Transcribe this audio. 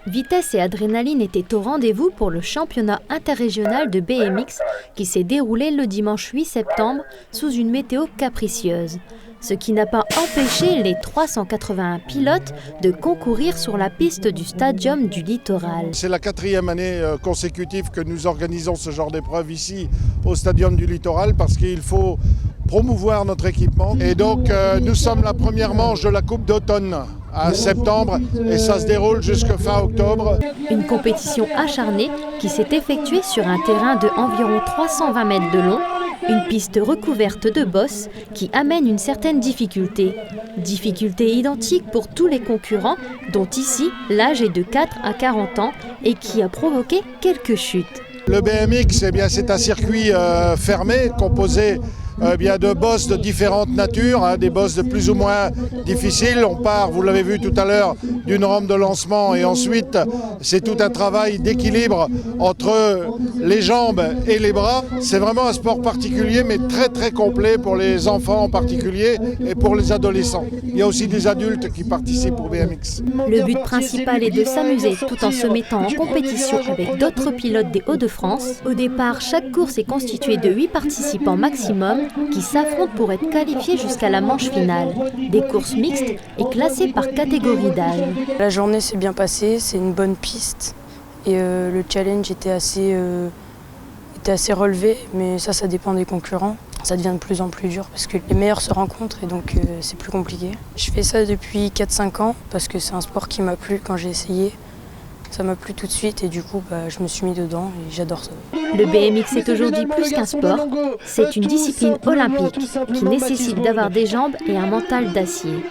Vitesse et adrénaline étaient au rendez-vous pour le championnat interrégional de BMX qui s'est déroulé le dimanche 8 septembre sous une météo capricieuse. Ce qui n'a pas empêché les 381 pilotes de concourir sur la piste du Stadium du Littoral. C'est la 4e année consécutive que nous organisons ce genre d'épreuve ici au Stadium du Littoral parce qu'il faut promouvoir notre équipement. Et donc nous sommes la première manche de la Coupe d'automne à septembre et ça se déroule jusqu'à fin octobre. Une compétition acharnée qui s'est effectuée sur un terrain de environ 320 mètres de long, une piste recouverte de bosses qui amène une certaine difficulté. Difficulté identique pour tous les concurrents, dont ici l'âge est de 4 à 40 ans et qui a provoqué quelques chutes. Le BMX, c'est un circuit fermé composé de bosses de différentes natures, des bosses de plus ou moins difficiles. On part, vous l'avez vu tout à l'heure, d'une rampe de lancement et ensuite c'est tout un travail d'équilibre entre les jambes et les bras. C'est vraiment un sport particulier mais très très complet pour les enfants en particulier et pour les adolescents. Il y a aussi des adultes qui participent au BMX. Le but principal est de s'amuser tout en se mettant en compétition avec d'autres pilotes des Hauts-de-France. Au départ, chaque course est constituée de 8 participants maximum qui s'affrontent pour être qualifiés jusqu'à la manche finale. Des courses mixtes et classées par catégorie d'âge. La journée s'est bien passée, c'est une bonne piste et le challenge était assez relevé, mais ça dépend des concurrents. Ça devient de plus en plus dur parce que les meilleurs se rencontrent et donc c'est plus compliqué. Je fais ça depuis 4-5 ans parce que c'est un sport qui m'a plu quand j'ai essayé. Ça m'a plu tout de suite et du coup je me suis mis dedans et j'adore ça. Le BMX est aujourd'hui plus qu'un sport, c'est une discipline olympique qui nécessite d'avoir des jambes et un mental d'acier.